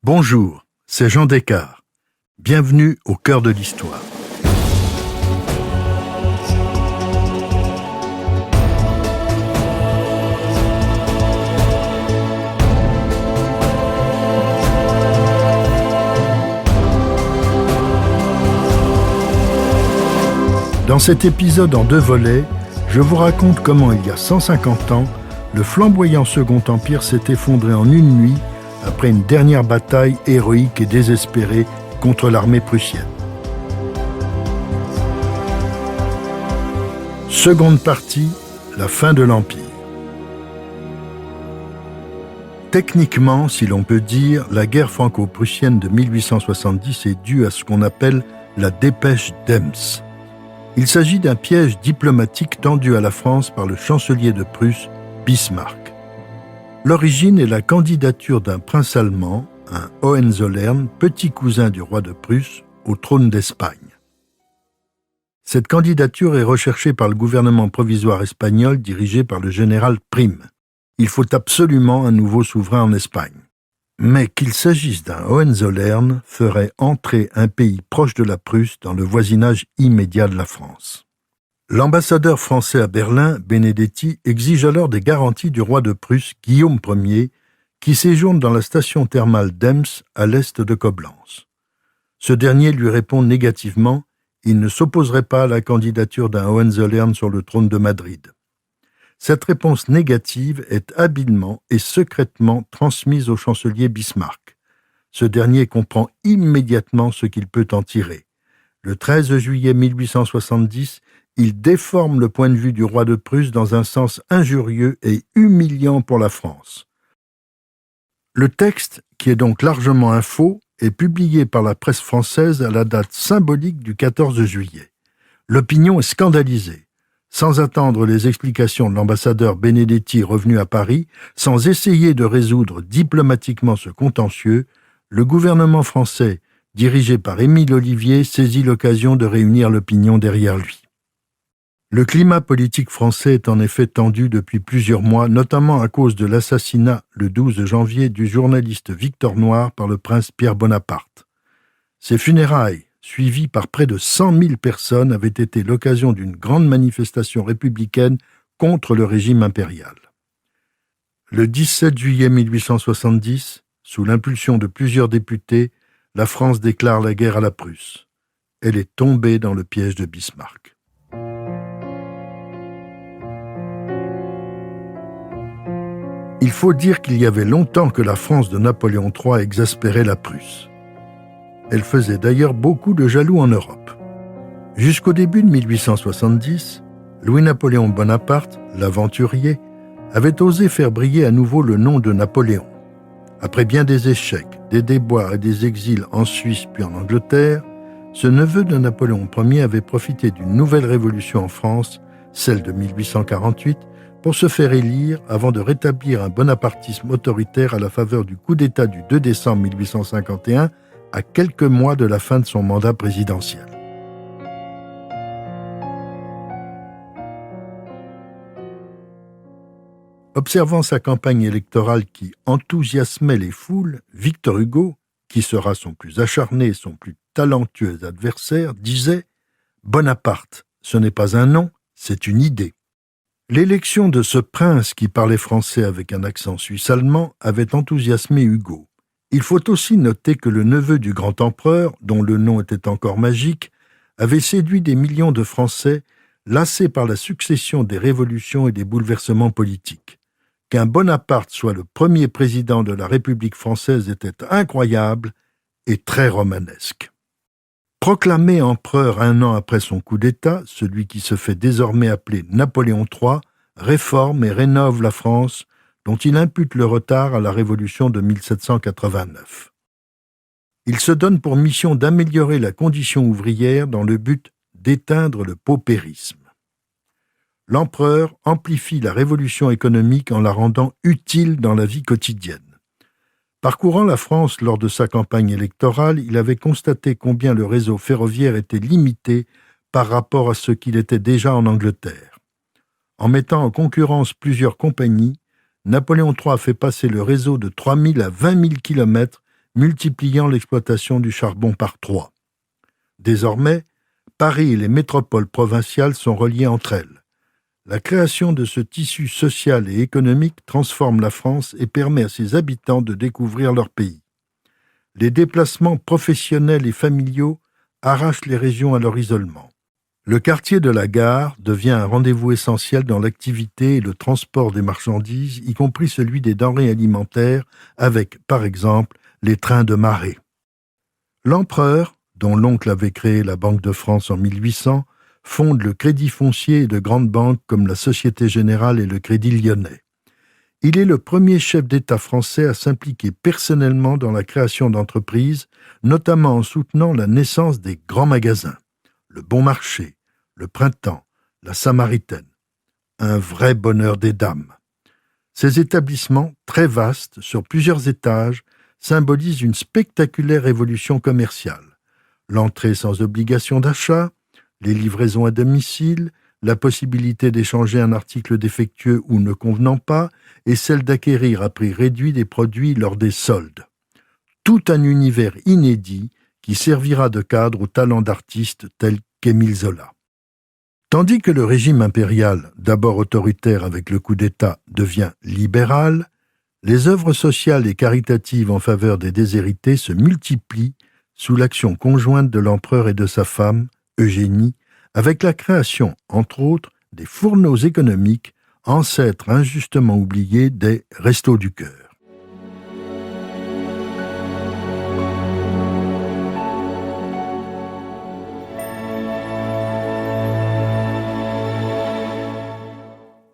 Bonjour, c'est Jean Descartes. Bienvenue au cœur de l'histoire. Dans cet épisode en 2 volets, je vous raconte comment il y a 150 ans, le flamboyant Second Empire s'est effondré en une nuit après une dernière bataille héroïque et désespérée contre l'armée prussienne. Seconde partie, la fin de l'Empire. Techniquement, si l'on peut dire, la guerre franco-prussienne de 1870 est due à ce qu'on appelle la dépêche d'Ems. Il s'agit d'un piège diplomatique tendu à la France par le chancelier de Prusse, Bismarck. L'origine est la candidature d'un prince allemand, un Hohenzollern, petit cousin du roi de Prusse, au trône d'Espagne. Cette candidature est recherchée par le gouvernement provisoire espagnol dirigé par le général Prim. Il faut absolument un nouveau souverain en Espagne. Mais qu'il s'agisse d'un Hohenzollern ferait entrer un pays proche de la Prusse dans le voisinage immédiat de la France. L'ambassadeur français à Berlin, Benedetti, exige alors des garanties du roi de Prusse, Guillaume Ier, qui séjourne dans la station thermale d'Ems, à l'est de Coblence. Ce dernier lui répond négativement, il ne s'opposerait pas à la candidature d'un Hohenzollern sur le trône de Madrid. Cette réponse négative est habilement et secrètement transmise au chancelier Bismarck. Ce dernier comprend immédiatement ce qu'il peut en tirer. Le 13 juillet 1870, il déforme le point de vue du roi de Prusse dans un sens injurieux et humiliant pour la France. Le texte, qui est donc largement un faux, est publié par la presse française à la date symbolique du 14 juillet. L'opinion est scandalisée. Sans attendre les explications de l'ambassadeur Benedetti revenu à Paris, sans essayer de résoudre diplomatiquement ce contentieux, le gouvernement français, dirigé par Émile Ollivier, saisit l'occasion de réunir l'opinion derrière lui. Le climat politique français est en effet tendu depuis plusieurs mois, notamment à cause de l'assassinat le 12 janvier du journaliste Victor Noir par le prince Pierre Bonaparte. Ces funérailles, suivies par près de 100 000 personnes, avaient été l'occasion d'une grande manifestation républicaine contre le régime impérial. Le 17 juillet 1870, sous l'impulsion de plusieurs députés, la France déclare la guerre à la Prusse. Elle est tombée dans le piège de Bismarck. Il faut dire qu'il y avait longtemps que la France de Napoléon III exaspérait la Prusse. Elle faisait d'ailleurs beaucoup de jaloux en Europe. Jusqu'au début de 1870, Louis-Napoléon Bonaparte, l'aventurier, avait osé faire briller à nouveau le nom de Napoléon. Après bien des échecs, des déboires et des exils en Suisse puis en Angleterre, ce neveu de Napoléon Ier avait profité d'une nouvelle révolution en France, celle de 1848, pour se faire élire avant de rétablir un bonapartisme autoritaire à la faveur du coup d'État du 2 décembre 1851, à quelques mois de la fin de son mandat présidentiel. Observant sa campagne électorale qui enthousiasmait les foules, Victor Hugo, qui sera son plus acharné et son plus talentueux adversaire, disait « Bonaparte, ce n'est pas un nom, c'est une idée ». L'élection de ce prince qui parlait français avec un accent suisse-allemand avait enthousiasmé Hugo. Il faut aussi noter que le neveu du grand empereur, dont le nom était encore magique, avait séduit des millions de Français lassés par la succession des révolutions et des bouleversements politiques. Qu'un Bonaparte soit le premier président de la République française était incroyable et très romanesque. Proclamé empereur 1 an après son coup d'État, celui qui se fait désormais appeler Napoléon III réforme et rénove la France, dont il impute le retard à la Révolution de 1789. Il se donne pour mission d'améliorer la condition ouvrière dans le but d'éteindre le paupérisme. L'empereur amplifie la révolution économique en la rendant utile dans la vie quotidienne. Parcourant la France lors de sa campagne électorale, il avait constaté combien le réseau ferroviaire était limité par rapport à ce qu'il était déjà en Angleterre. En mettant en concurrence plusieurs compagnies, Napoléon III a fait passer le réseau de 3 000 à 20 000 kilomètres multipliant l'exploitation du charbon par 3. Désormais, Paris et les métropoles provinciales sont reliées entre elles. La création de ce tissu social et économique transforme la France et permet à ses habitants de découvrir leur pays. Les déplacements professionnels et familiaux arrachent les régions à leur isolement. Le quartier de la gare devient un rendez-vous essentiel dans l'activité et le transport des marchandises, y compris celui des denrées alimentaires, avec, par exemple, les trains de marée. L'empereur, dont l'oncle avait créé la Banque de France en 1800, fonde le Crédit foncier et de grandes banques comme la Société Générale et le Crédit Lyonnais. Il est le premier chef d'État français à s'impliquer personnellement dans la création d'entreprises, notamment en soutenant la naissance des grands magasins, le Bon Marché, le Printemps, la Samaritaine. Un vrai bonheur des dames. Ces établissements, très vastes, sur plusieurs étages, symbolisent une spectaculaire évolution commerciale. L'entrée sans obligation d'achat, les livraisons à domicile, la possibilité d'échanger un article défectueux ou ne convenant pas, et celle d'acquérir à prix réduit des produits lors des soldes. Tout un univers inédit qui servira de cadre aux talents d'artistes tels qu'Émile Zola. Tandis que le régime impérial, d'abord autoritaire avec le coup d'État, devient libéral, les œuvres sociales et caritatives en faveur des déshérités se multiplient sous l'action conjointe de l'empereur et de sa femme, Eugénie, avec la création, entre autres, des fourneaux économiques, ancêtres injustement oubliés des Restos du Cœur.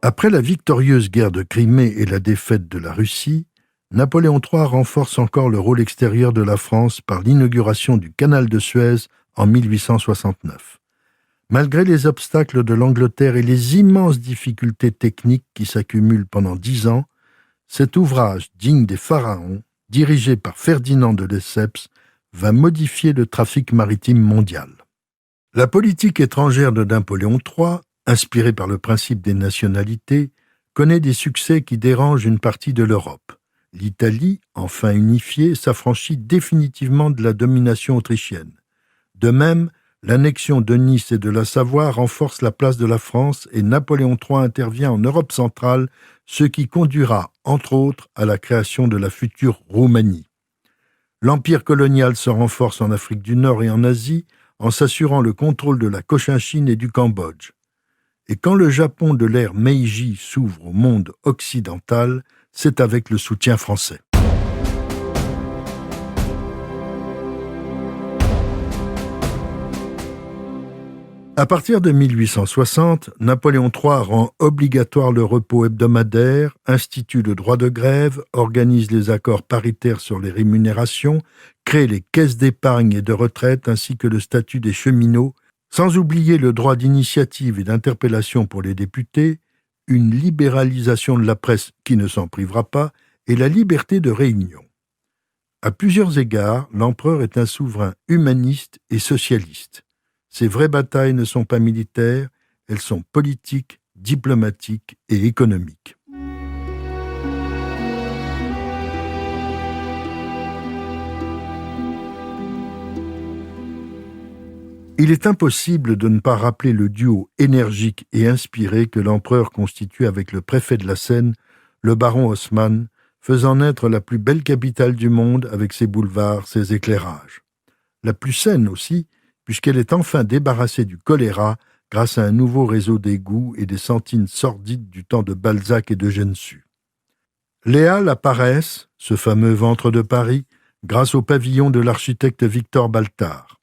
Après la victorieuse guerre de Crimée et la défaite de la Russie, Napoléon III renforce encore le rôle extérieur de la France par l'inauguration du canal de Suez en 1869. Malgré les obstacles de l'Angleterre et les immenses difficultés techniques qui s'accumulent pendant 10 ans, cet ouvrage digne des pharaons, dirigé par Ferdinand de Lesseps, va modifier le trafic maritime mondial. La politique étrangère de Napoléon III, inspirée par le principe des nationalités, connaît des succès qui dérangent une partie de l'Europe. L'Italie, enfin unifiée, s'affranchit définitivement de la domination autrichienne. De même, l'annexion de Nice et de la Savoie renforce la place de la France et Napoléon III intervient en Europe centrale, ce qui conduira, entre autres, à la création de la future Roumanie. L'empire colonial se renforce en Afrique du Nord et en Asie en s'assurant le contrôle de la Cochinchine et du Cambodge. Et quand le Japon de l'ère Meiji s'ouvre au monde occidental, c'est avec le soutien français. À partir de 1860, Napoléon III rend obligatoire le repos hebdomadaire, institue le droit de grève, organise les accords paritaires sur les rémunérations, crée les caisses d'épargne et de retraite ainsi que le statut des cheminots, sans oublier le droit d'initiative et d'interpellation pour les députés, une libéralisation de la presse qui ne s'en privera pas et la liberté de réunion. À plusieurs égards, l'empereur est un souverain humaniste et socialiste. Ses vraies batailles ne sont pas militaires, elles sont politiques, diplomatiques et économiques. Il est impossible de ne pas rappeler le duo énergique et inspiré que l'empereur constitue avec le préfet de la Seine, le baron Haussmann, faisant naître la plus belle capitale du monde avec ses boulevards, ses éclairages. La plus saine aussi, puisqu'elle est enfin débarrassée du choléra grâce à un nouveau réseau d'égouts et des sentines sordides du temps de Balzac et de Gensu. Les halles apparaissent, ce fameux ventre de Paris, grâce au pavillon de l'architecte Victor Baltard.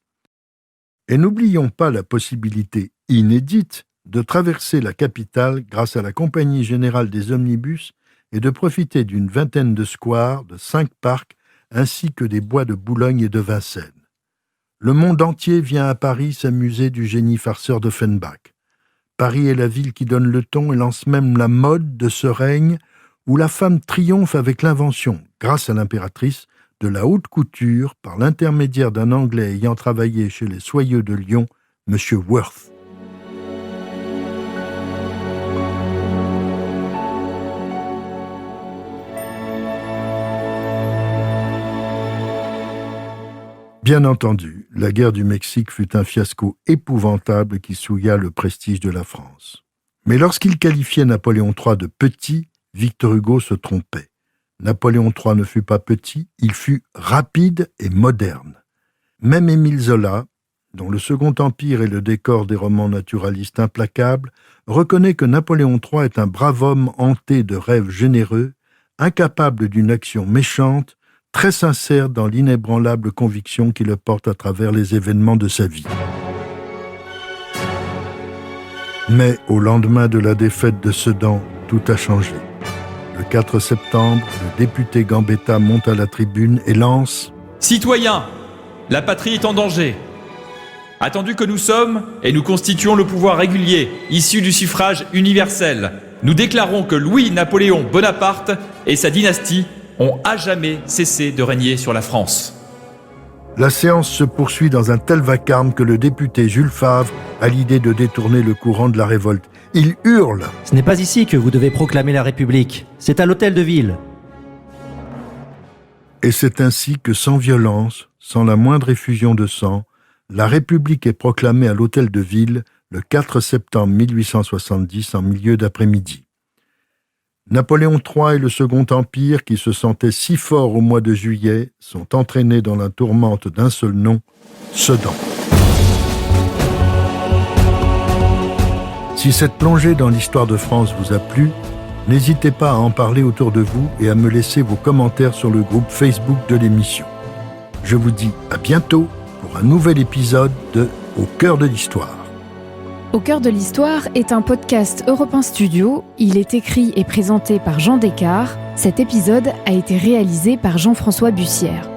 Et n'oublions pas la possibilité inédite de traverser la capitale grâce à la Compagnie générale des omnibus et de profiter d'une vingtaine de squares, de 5 parcs, ainsi que des bois de Boulogne et de Vincennes. Le monde entier vient à Paris s'amuser du génie farceur d'Offenbach. Paris est la ville qui donne le ton et lance même la mode de ce règne où la femme triomphe avec l'invention, grâce à l'impératrice, de la haute couture par l'intermédiaire d'un Anglais ayant travaillé chez les soyeux de Lyon, M. Worth. Bien entendu, la guerre du Mexique fut un fiasco épouvantable qui souilla le prestige de la France. Mais lorsqu'il qualifiait Napoléon III de petit, Victor Hugo se trompait. Napoléon III ne fut pas petit, il fut rapide et moderne. Même Émile Zola, dont le Second Empire est le décor des romans naturalistes implacables, reconnaît que Napoléon III est un brave homme hanté de rêves généreux, incapable d'une action méchante, très sincère dans l'inébranlable conviction qui le porte à travers les événements de sa vie. Mais au lendemain de la défaite de Sedan, tout a changé. Le 4 septembre, le député Gambetta monte à la tribune et lance « Citoyens, la patrie est en danger. Attendu que nous sommes et nous constituons le pouvoir régulier, issu du suffrage universel, nous déclarons que Louis-Napoléon Bonaparte et sa dynastie ont à jamais cessé de régner sur la France. » La séance se poursuit dans un tel vacarme que le député Jules Favre a l'idée de détourner le courant de la révolte. Il hurle « Ce n'est pas ici que vous devez proclamer la République, c'est à l'hôtel de ville. » Et c'est ainsi que sans violence, sans la moindre effusion de sang, la République est proclamée à l'hôtel de ville le 4 septembre 1870 en milieu d'après-midi. Napoléon III et le Second Empire, qui se sentaient si forts au mois de juillet, sont entraînés dans la tourmente d'un seul nom, Sedan. Si cette plongée dans l'histoire de France vous a plu, n'hésitez pas à en parler autour de vous et à me laisser vos commentaires sur le groupe Facebook de l'émission. Je vous dis à bientôt pour un nouvel épisode de Au cœur de l'histoire. Au cœur de l'histoire est un podcast Europe 1 Studio. Il est écrit et présenté par Jean Descartes. Cet épisode a été réalisé par Jean-François Bussière.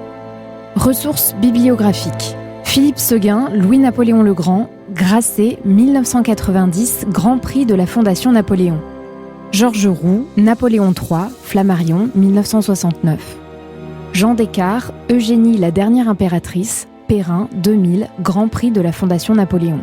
Ressources bibliographiques. Philippe Seguin, Louis-Napoléon le Grand, Grasset, 1990, Grand Prix de la Fondation Napoléon. Georges Roux, Napoléon III, Flammarion, 1969. Jean Descartes, Eugénie la dernière impératrice, Perrin, 2000, Grand Prix de la Fondation Napoléon.